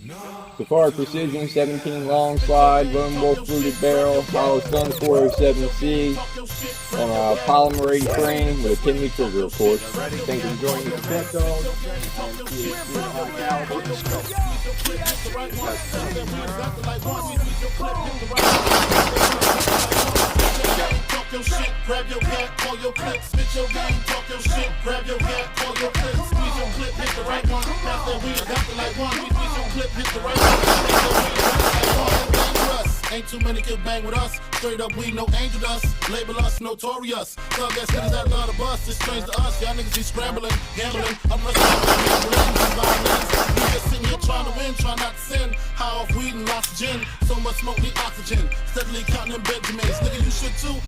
Zaffiri Precision 17 long slide, lone wolf fluted barrel, Holosun 407C, on a polymer frame with a Timney trigger, of course. Thanks for joining the Tech Dog and T.H.C. high caliber. Talk your shit, grab your gat, call your clip, spit your game, talk your shit, grab your gat, call your clip, squeeze your clip, hit the right one, pass that weed, got the like one, we squeeze your clip, hit the right one, pass that weed, got the like one, dangerous, ain't too many can bang with us, straight up we no angel dust, label us notorious, thug ass niggas that love the bus, it's strange to us, y'all niggas be scrambling, gambling, I'm rushing out with violence, we just sitting here trying to win, trying not to sin, high off weed and lots of gin, so much smoke need oxygen, steadily counting them Benjamins, nigga you should too.